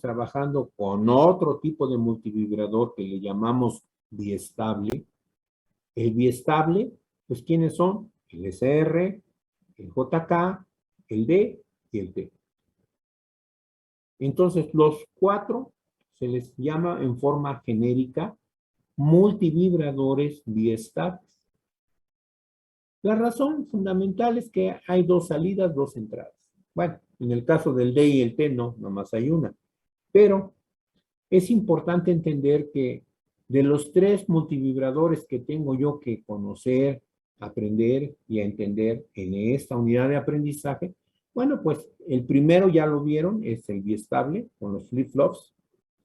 trabajando con otro tipo de multivibrador que le llamamos biestable. El biestable, pues ¿quiénes son? El SR, el JK, el D y el T. Entonces, los cuatro se les llama en forma genérica multivibradores biestables. La razón fundamental es que hay dos salidas, dos entradas. Bueno, en el caso del D y el T no, nomás hay una. Pero es importante entender que de los tres multivibradores que tengo yo que conocer, aprender y a entender en esta unidad de aprendizaje, bueno, pues el primero ya lo vieron, es el biestable con los flip-flops,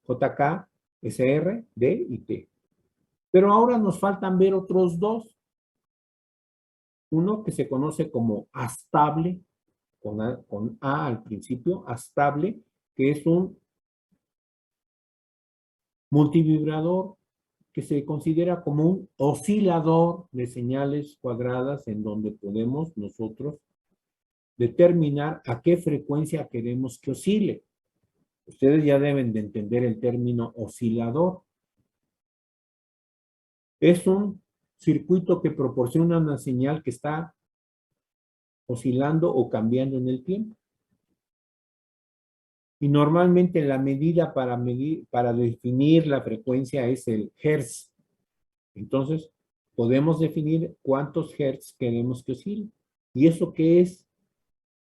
JK, SR, D y T. Pero ahora nos faltan ver otros dos. Uno que se conoce como astable, con A al principio, astable, que es un multivibrador que se considera como un oscilador de señales cuadradas en donde podemos nosotros determinar a qué frecuencia queremos que oscile. Ustedes ya deben de entender el término oscilador. Es un circuito que proporciona una señal que está oscilando o cambiando en el tiempo. Y normalmente la medida para definir la frecuencia es el hertz. Entonces, podemos definir cuántos hertz queremos que oscile. ¿Y eso qué es?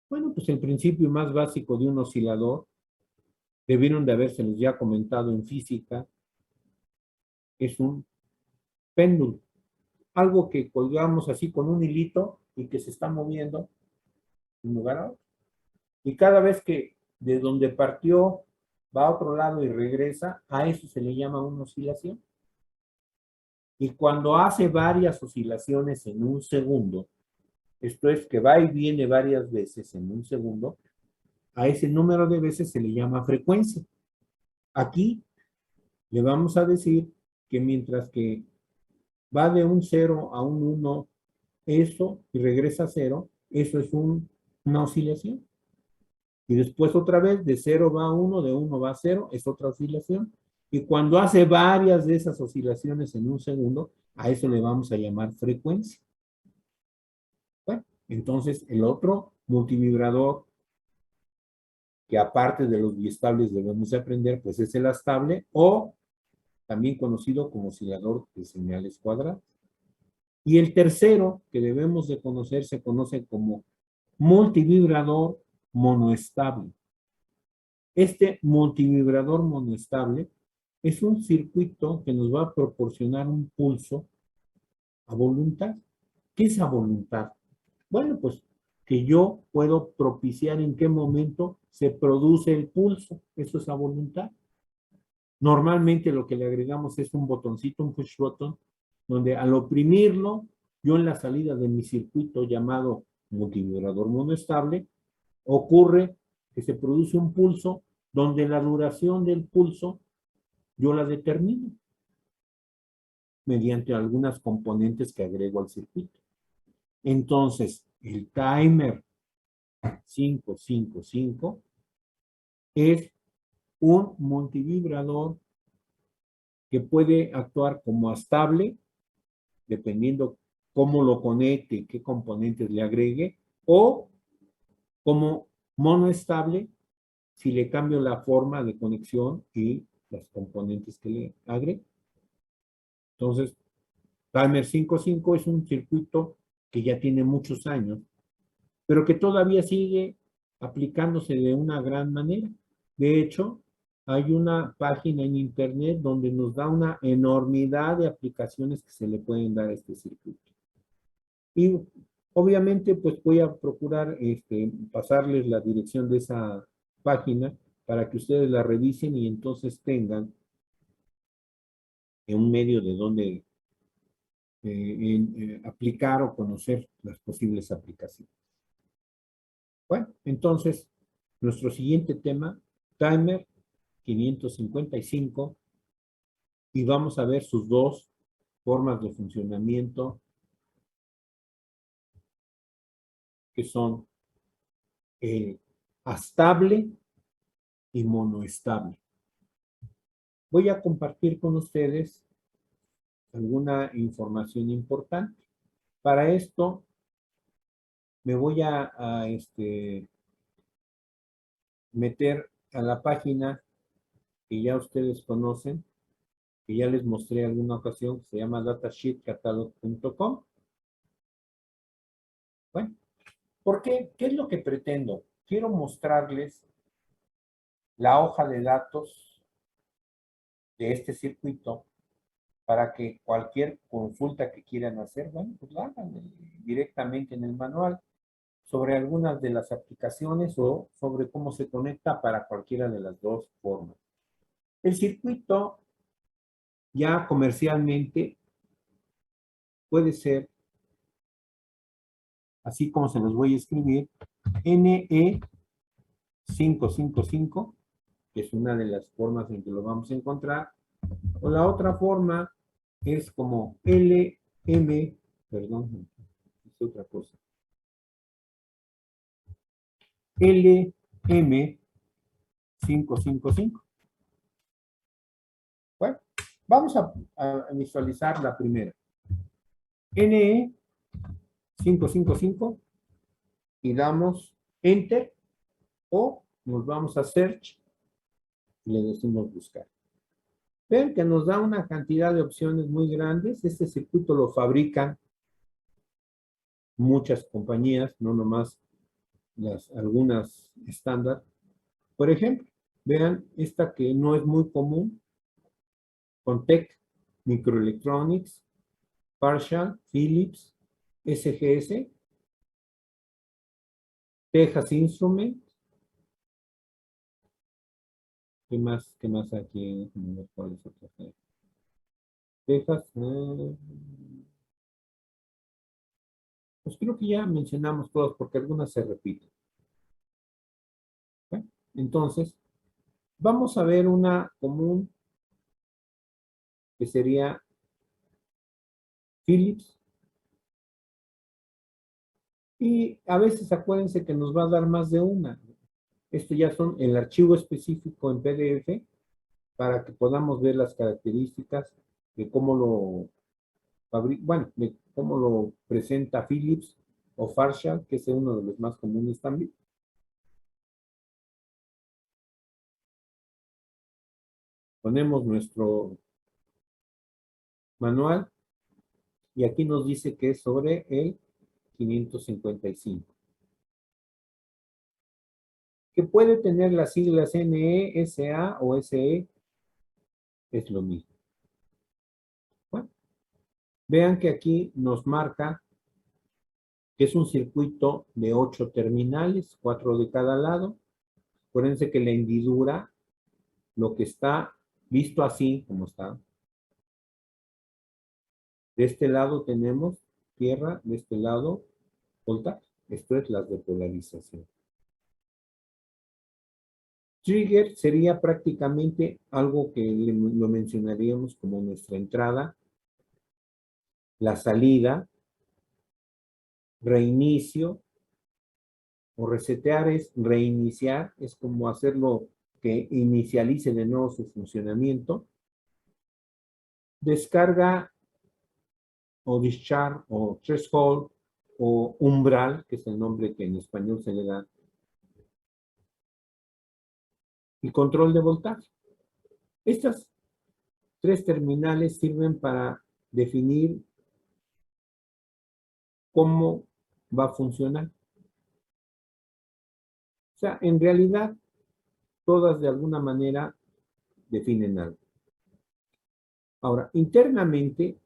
Bueno, pues el principio más básico de un oscilador, debieron de habérselos ya comentado en física, es un péndulo. Algo que colgamos así con un hilito y que se está moviendo de un lugar a otro. Y cada vez que de donde partió va a otro lado y regresa, a eso se le llama una oscilación. Y cuando hace varias oscilaciones en un segundo, esto es que va y viene varias veces en un segundo, a ese número de veces se le llama frecuencia. Aquí le vamos a decir que mientras que va de un 0 a un 1, eso, y regresa a 0, eso es una oscilación. Y después otra vez, de 0 va a 1, de 1 va a 0, es otra oscilación. Y cuando hace varias de esas oscilaciones en un segundo, a eso le vamos a llamar frecuencia. Bueno, entonces el otro multivibrador, que aparte de los biestables debemos de aprender, pues es el astable o también conocido como oscilador de señales cuadradas. Y el tercero que debemos de conocer se conoce como multivibrador monoestable. Este multivibrador monoestable es un circuito que nos va a proporcionar un pulso a voluntad. ¿Qué es a voluntad? Bueno, pues que yo puedo propiciar en qué momento se produce el pulso. Eso es a voluntad. Normalmente lo que le agregamos es un botoncito, un push button, donde al oprimirlo, yo en la salida de mi circuito llamado multivibrador monoestable, ocurre que se produce un pulso donde la duración del pulso yo la determino mediante algunas componentes que agrego al circuito. Entonces, el timer 555 es un multivibrador que puede actuar como astable, dependiendo cómo lo conecte y qué componentes le agregue, o como monoestable, si le cambio la forma de conexión y las componentes que le agregue. Entonces, Timer 55 es un circuito que ya tiene muchos años, pero que todavía sigue aplicándose de una gran manera. De hecho, hay una página en internet donde nos da una enormidad de aplicaciones que se le pueden dar a este circuito. Y obviamente, pues voy a procurar pasarles la dirección de esa página para que ustedes la revisen y entonces tengan un medio de donde aplicar o conocer las posibles aplicaciones. Bueno, entonces, nuestro siguiente tema, Timer 555, y vamos a ver sus dos formas de funcionamiento, que son el astable y monoestable. Voy a compartir con ustedes alguna información importante. Para esto me voy a meter a la página que ya ustedes conocen, que ya les mostré en alguna ocasión, que se llama datasheetcatalog.com. Bueno, ¿por qué? ¿Qué es lo que pretendo? Quiero mostrarles la hoja de datos de este circuito para que cualquier consulta que quieran hacer, bueno, pues la hagan directamente en el manual sobre algunas de las aplicaciones o sobre cómo se conecta para cualquiera de las dos formas. El circuito ya comercialmente puede ser, así como se los voy a escribir, NE555, que es una de las formas en que lo vamos a encontrar, o la otra forma es como LM, perdón, es otra cosa, LM555. Bueno, vamos a visualizar la primera. NE555 y damos Enter o nos vamos a Search y le decimos buscar. Ven que nos da una cantidad de opciones muy grandes. Este circuito lo fabrican muchas compañías, no nomás algunas estándar. Por ejemplo, vean esta que no es muy común, Contec, Microelectronics, Partial, Philips, SGS, Texas Instruments. ¿Qué más aquí? ¿Cuál es otra? Texas. Pues creo que ya mencionamos todas porque algunas se repiten. ¿Okay? Entonces, vamos a ver una común que sería Philips. Y a veces acuérdense que nos va a dar más de una. Esto ya son el archivo específico en PDF para que podamos ver las características de cómo lo fabrica, bueno, de cómo lo presenta Philips o Fairchild, que es uno de los más comunes también. Ponemos nuestro manual y aquí nos dice que es sobre el 555. Que puede tener las siglas NE, SA o SE, es lo mismo. Bueno, vean que aquí nos marca que es un circuito de 8 terminales, 4 de cada lado. Acuérdense que la hendidura, lo que está visto así, como está, de este lado tenemos tierra, de este lado voltaje. Esto es la depolarización. Trigger sería prácticamente algo que lo mencionaríamos como nuestra entrada, la salida, reinicio o resetear es reiniciar, es como hacerlo que inicialice de nuevo su funcionamiento. Descarga o discharge o threshold o umbral, que es el nombre que en español se le da, y control de voltaje. Estas tres terminales sirven para definir cómo va a funcionar. O sea, en realidad, todas de alguna manera definen algo. Ahora, internamente,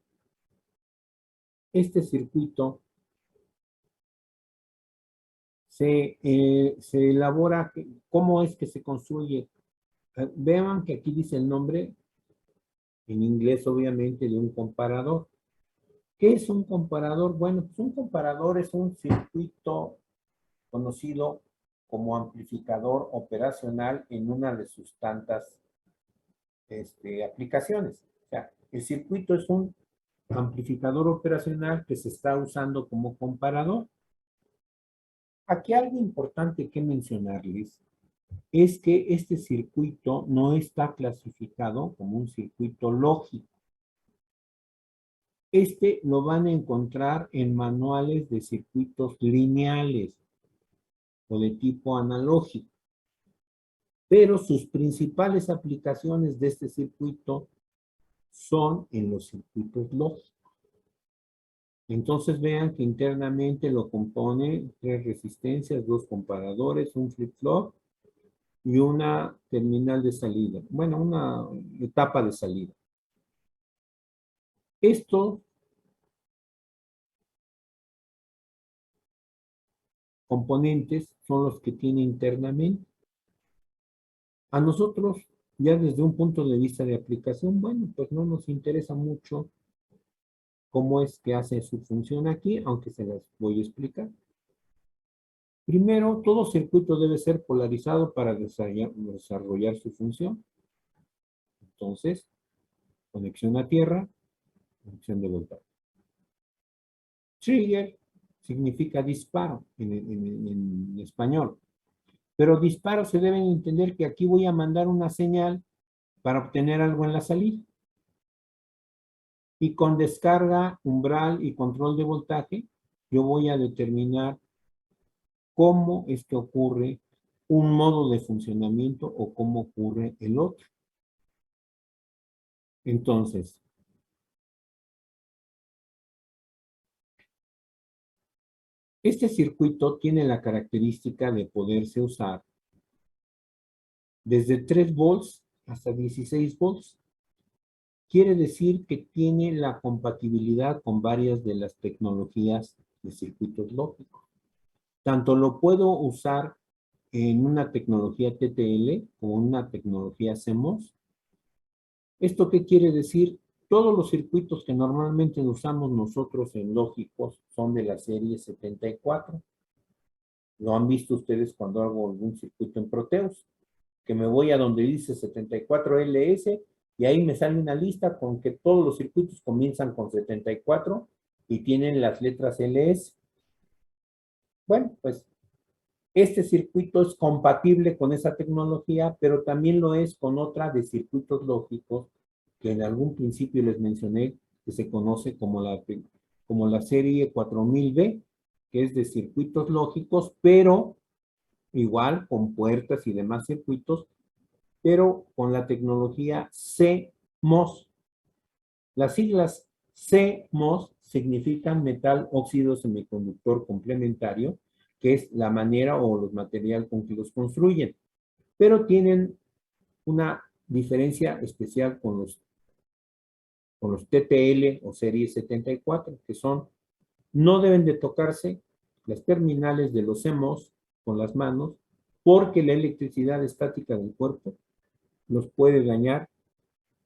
este circuito se elabora, ¿cómo es que se construye? Vean que aquí dice el nombre, en inglés obviamente, de un comparador. ¿Qué es un comparador? Bueno, pues un comparador es un circuito conocido como amplificador operacional en una de sus tantas aplicaciones. O sea, el circuito es un amplificador operacional que se está usando como comparador. Aquí algo importante que mencionarles es que este circuito no está clasificado como un circuito lógico. Este lo van a encontrar en manuales de circuitos lineales o de tipo analógico. Pero sus principales aplicaciones de este circuito son en los circuitos lógicos. Entonces vean que internamente lo compone 3 resistencias, 2 comparadores, un flip-flop y una terminal de salida. Bueno, una etapa de salida. Estos componentes son los que tiene internamente. A nosotros, ya desde un punto de vista de aplicación, bueno, pues no nos interesa mucho cómo es que hace su función aquí, aunque se las voy a explicar. Primero, todo circuito debe ser polarizado para desarrollar su función. Entonces, conexión a tierra, conexión de voltaje. Trigger significa disparo en español. Pero disparo se deben entender que aquí voy a mandar una señal para obtener algo en la salida. Y con descarga, umbral y control de voltaje, yo voy a determinar cómo es que ocurre un modo de funcionamiento o cómo ocurre el otro. Entonces, este circuito tiene la característica de poderse usar desde 3 volts hasta 16 volts. Quiere decir que tiene la compatibilidad con varias de las tecnologías de circuitos lógicos. Tanto lo puedo usar en una tecnología TTL como en una tecnología CMOS. ¿Esto qué quiere decir? Todos los circuitos que normalmente usamos nosotros en lógicos son de la serie 74. Lo han visto ustedes cuando hago algún circuito en Proteus, que me voy a donde dice 74LS y ahí me sale una lista con que todos los circuitos comienzan con 74 y tienen las letras LS. Bueno, pues este circuito es compatible con esa tecnología, pero también lo es con otra de circuitos lógicos que en algún principio les mencioné, que se conoce como la serie 4000B, que es de circuitos lógicos, pero igual con puertas y demás circuitos, pero con la tecnología CMOS. Las siglas CMOS significan metal óxido semiconductor complementario, que es la manera o los materiales con que los construyen, pero tienen una diferencia especial con los TTL o serie 74, que son, no deben de tocarse las terminales de los CMOS con las manos, porque la electricidad estática del cuerpo los puede dañar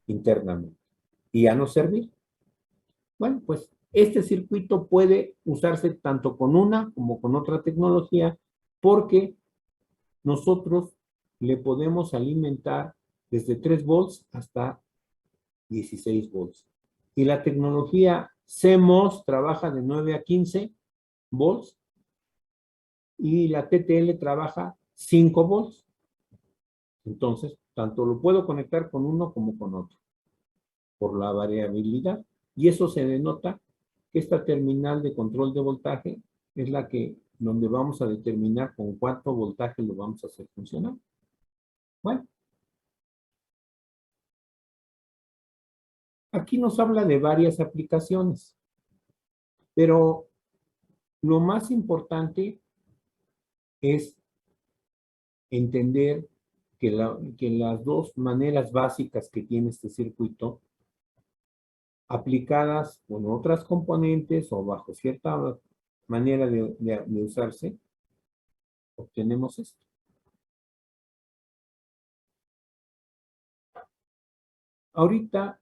internamente y a no servir. Bueno, pues este circuito puede usarse tanto con una como con otra tecnología porque nosotros le podemos alimentar desde 3 volts hasta 16 volts. Y la tecnología CMOS trabaja de 9 a 15 volts y la TTL trabaja 5 volts. Entonces, tanto lo puedo conectar con uno como con otro por la variabilidad. Y eso se denota que esta terminal de control de voltaje es la que, donde vamos a determinar con cuánto voltaje lo vamos a hacer funcionar. Bueno, aquí nos habla de varias aplicaciones, pero lo más importante es entender que las dos maneras básicas que tiene este circuito, aplicadas con otras componentes o bajo cierta manera de usarse, obtenemos esto. Ahorita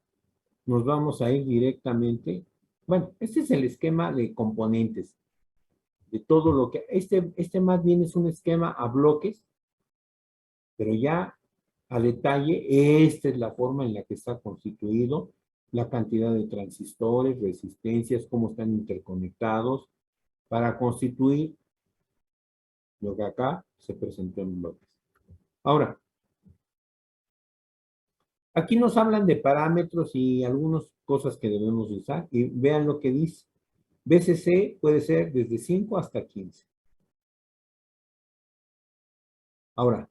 nos vamos a ir directamente. Bueno, este es el esquema de componentes, de todo lo que, este más bien es un esquema a bloques, pero ya a detalle, esta es la forma en la que está constituido, la cantidad de transistores, resistencias, cómo están interconectados, para constituir lo que acá se presentó en bloques. Ahora, aquí nos hablan de parámetros y algunas cosas que debemos usar. Y vean lo que dice. BCC puede ser desde 5 hasta 15. Ahora,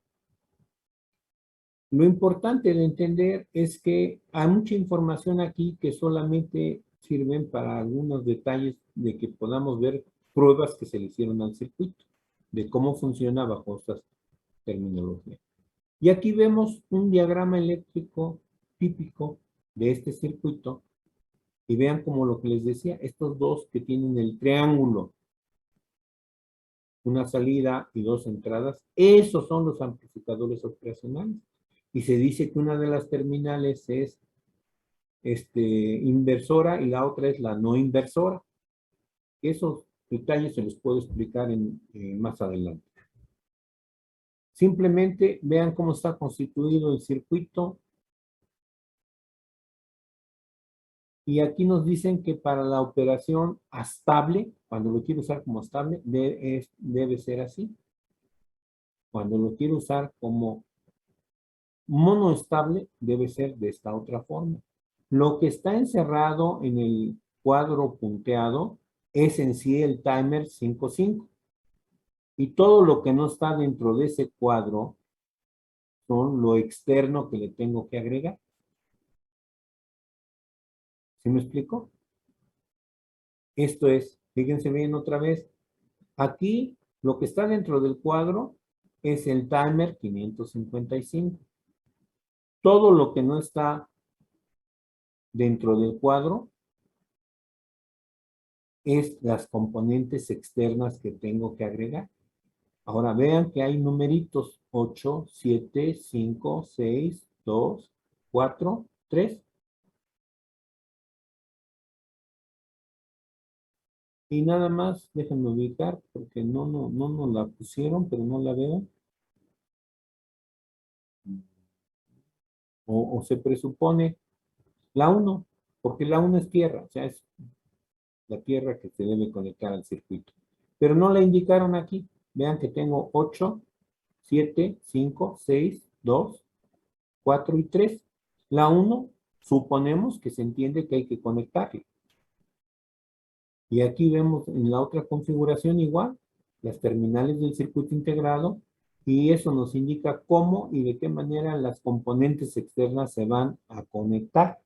lo importante de entender es que hay mucha información aquí que solamente sirven para algunos detalles de que podamos ver pruebas que se le hicieron al circuito, de cómo funciona bajo estas terminologías. Y aquí vemos un diagrama eléctrico típico de este circuito. Y vean como lo que les decía, estos dos que tienen el triángulo, una salida y dos entradas, esos son los amplificadores operacionales. Y se dice que una de las terminales es inversora y la otra es la no inversora. Esos detalles se los puedo explicar más adelante. Simplemente vean cómo está constituido el circuito. Y aquí nos dicen que para la operación estable, cuando lo quiero usar como estable, debe ser así. Cuando lo quiero usar como monoestable, debe ser de esta otra forma. Lo que está encerrado en el cuadro punteado es en sí el timer 5.5. Y todo lo que no está dentro de ese cuadro son lo externo que le tengo que agregar. ¿Sí me explico? Esto es, fíjense bien otra vez, aquí lo que está dentro del cuadro es el timer 555. Todo lo que no está dentro del cuadro es las componentes externas que tengo que agregar. Ahora vean que hay numeritos 8, 7, 5, 6, 2, 4, 3. Y nada más, déjenme ubicar porque no nos la pusieron, pero no la veo. O se presupone la 1, porque la 1 es tierra, o sea, es la tierra que se debe conectar al circuito. Pero no la indicaron aquí. Vean que tengo 8, 7, 5, 6, 2, 4 y 3. La 1, suponemos que se entiende que hay que conectarla. Y aquí vemos en la otra configuración igual, las terminales del circuito integrado, y eso nos indica cómo y de qué manera las componentes externas se van a conectar.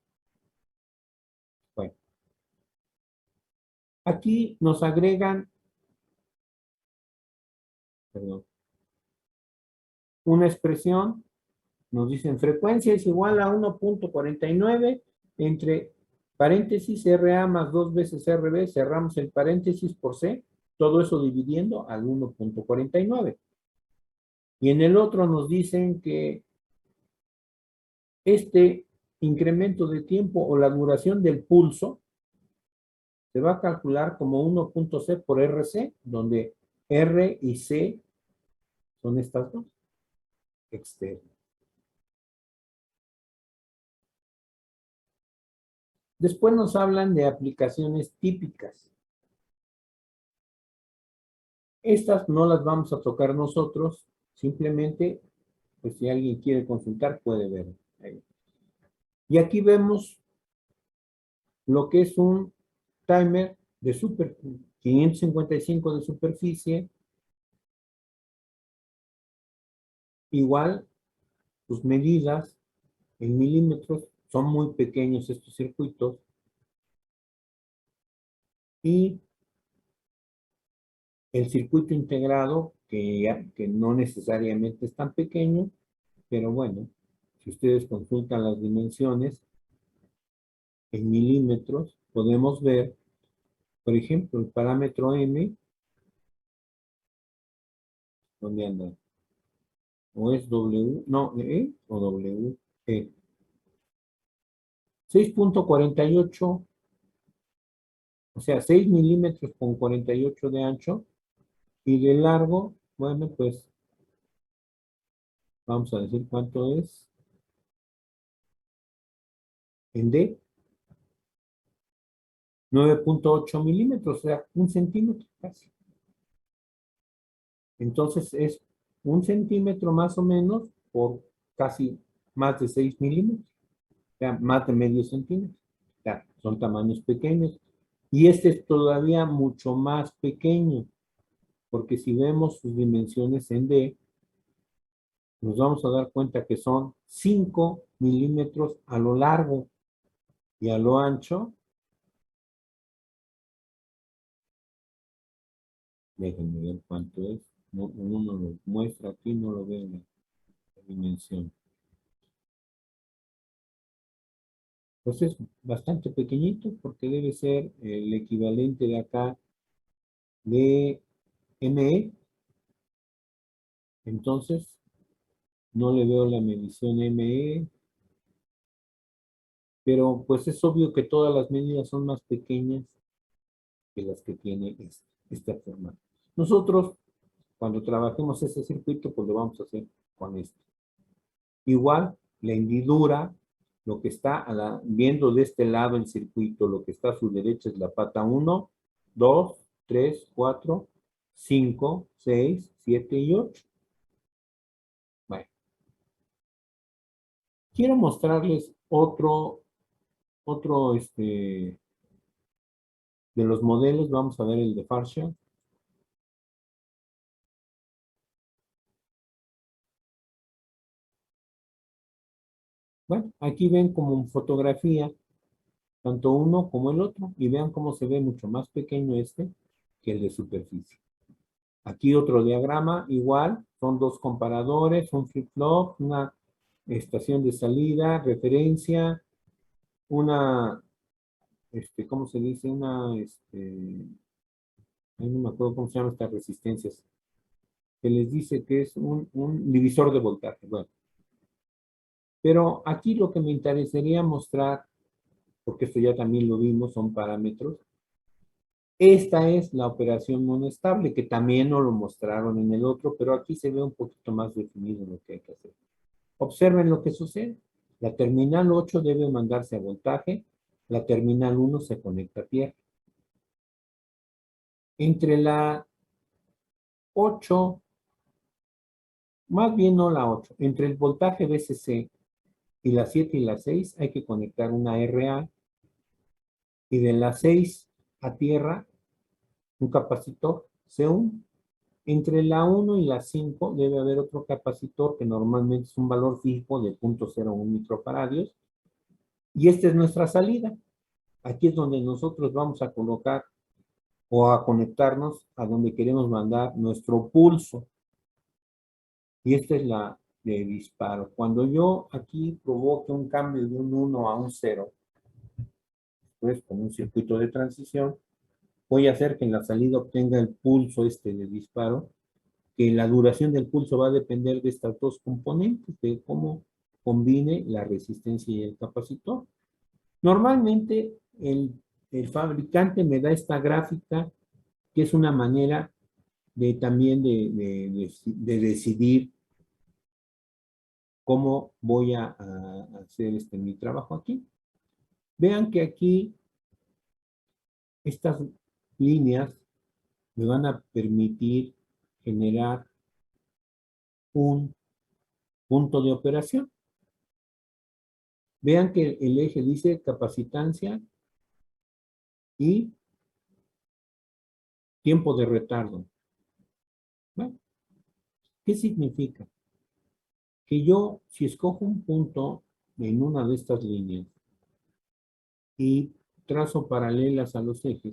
Bueno, aquí nos agregan, perdón, una expresión, nos dicen frecuencia es igual a 1.49 entre paréntesis RA más 2 veces RB, cerramos el paréntesis por C, todo eso dividiendo al 1.49. Y en el otro nos dicen que este incremento de tiempo o la duración del pulso se va a calcular como 1.C por RC, donde R y C son estas dos externas. Después nos hablan de aplicaciones típicas. Estas no las vamos a tocar nosotros, simplemente, pues si alguien quiere consultar, puede ver. Y aquí vemos lo que es un timer de 555 de superficie, igual sus medidas en milímetros, son muy pequeños estos circuitos, y el circuito integrado, que no necesariamente es tan pequeño, pero bueno, si ustedes consultan las dimensiones en milímetros, podemos ver, por ejemplo, el parámetro M, ¿dónde anda? O es W, no, E o W, E. 6.48, o sea, 6 milímetros con 48 de ancho, y de largo, bueno, pues vamos a decir cuánto es en D, 9.8 milímetros, o sea, 1 centímetro casi. Entonces es 1 centímetro más o menos por casi más de 6 milímetros, o sea, más de medio centímetro. O sea, son tamaños pequeños. Y este es todavía mucho más pequeño, porque si vemos sus dimensiones en D, nos vamos a dar cuenta que son 5 milímetros a lo largo y a lo ancho. Déjenme ver cuánto es. No, uno lo muestra aquí, no lo veo en la dimensión. Pues es bastante pequeñito porque debe ser el equivalente de acá de ME. Entonces, no le veo la medición ME, pero pues es obvio que todas las medidas son más pequeñas que las que tiene este formato. Nosotros, cuando trabajemos ese circuito, pues lo vamos a hacer con este. Igual, la hendidura, lo que está viendo de este lado el circuito, lo que está a su derecha es la pata 1, 2, 3, 4, 5, 6, 7 y 8. Bueno, quiero mostrarles otro de los modelos. Vamos a ver el de Farsha. Bueno, aquí ven como fotografía tanto uno como el otro, y vean cómo se ve mucho más pequeño este que el de superficie. Aquí otro diagrama, igual, son dos comparadores, un flip-flop, una estación de salida, referencia, una, ¿cómo se dice? Ay, no me acuerdo cómo se llaman estas resistencias, que les dice que es un divisor de voltaje. Bueno, pero aquí lo que me interesaría mostrar, porque esto ya también lo vimos, son parámetros. Esta es la operación monostable, que también nos lo mostraron en el otro, pero aquí se ve un poquito más definido lo que hay que hacer. Observen lo que sucede. La terminal 8 debe mandarse a voltaje, la terminal 1 se conecta a tierra. Entre la 8, más bien no la 8, entre el voltaje VCC y la 7 y la 6 hay que conectar una RA, y de la 6 a tierra un capacitor C1. Entre la 1 y la 5 debe haber otro capacitor que normalmente es un valor fijo de 0.01 microfaradios. Y esta es nuestra salida. Aquí es donde nosotros vamos a colocar o a conectarnos a donde queremos mandar nuestro pulso. Y esta es la de disparo. Cuando yo aquí provoque un cambio de un 1 a un 0, pues con un circuito de transición, voy a hacer que en la salida obtenga el pulso de disparo, que la duración del pulso va a depender de estas dos componentes, de cómo combine la resistencia y el capacitor. Normalmente el fabricante me da esta gráfica, que es una manera también de decidir cómo voy a hacer mi trabajo aquí. Vean que aquí estas líneas me van a permitir generar un punto de operación. Vean que el eje dice capacitancia y tiempo de retardo. Bueno, ¿qué significa? Que yo, si escojo un punto en una de estas líneas y trazo paralelas a los ejes,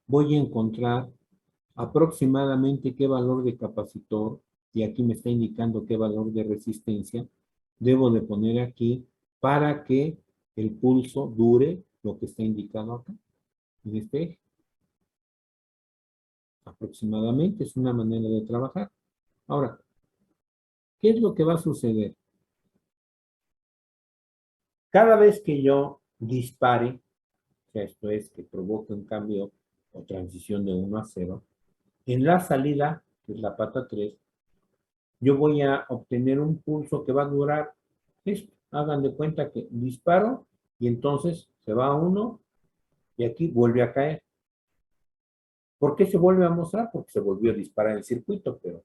voy a encontrar aproximadamente qué valor de capacitor, y aquí me está indicando qué valor de resistencia, debo de poner aquí para que el pulso dure lo que está indicado acá, en este eje. Aproximadamente es una manera de trabajar. Ahora, ¿qué es lo que va a suceder? Cada vez que yo dispare, o sea, esto es que provoque un cambio o transición de 1 a 0, en la salida, que es la pata 3, yo voy a obtener un pulso que va a durar esto. Hagan de cuenta que disparo y entonces se va a 1 y aquí vuelve a caer. ¿Por qué se vuelve a mostrar? Porque se volvió a disparar el circuito, pero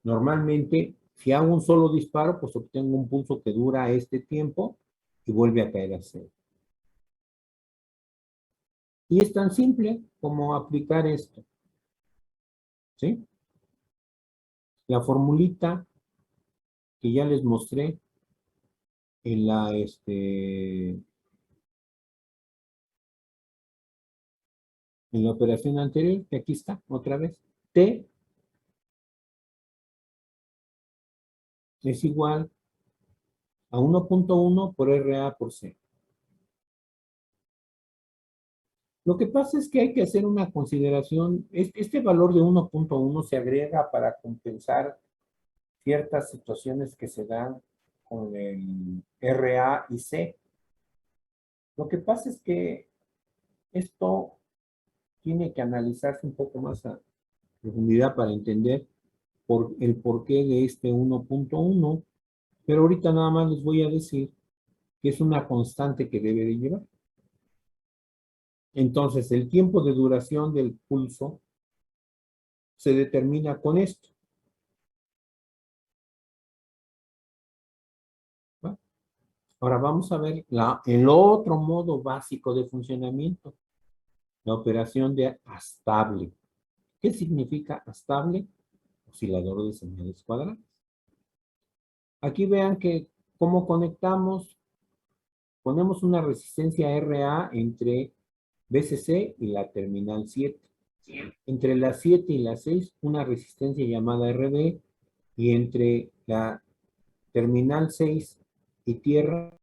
normalmente Si hago un solo disparo, pues obtengo un pulso que dura este tiempo y vuelve a caer a cero. Y es tan simple como aplicar esto, ¿sí? La formulita que ya les mostré en la operación anterior, que aquí está, otra vez. T es igual a 1.1 por RA por C. Lo que pasa es que hay que hacer una consideración. Este valor de 1.1 se agrega para compensar ciertas situaciones que se dan con el RA y C. Lo que pasa es que esto tiene que analizarse un poco más a profundidad para entender el porqué de este 1.1, pero ahorita nada más les voy a decir que es una constante que debe de llevar. Entonces, el tiempo de duración del pulso se determina con esto. ¿Va? Ahora vamos a ver el otro modo básico de funcionamiento, la operación de astable. ¿Qué significa astable? Oscilador de señales cuadradas. Aquí vean que cómo conectamos, ponemos una resistencia RA entre BCC y la terminal 7. Entre la 7 y la 6, una resistencia llamada RD, y entre la terminal 6 y tierra,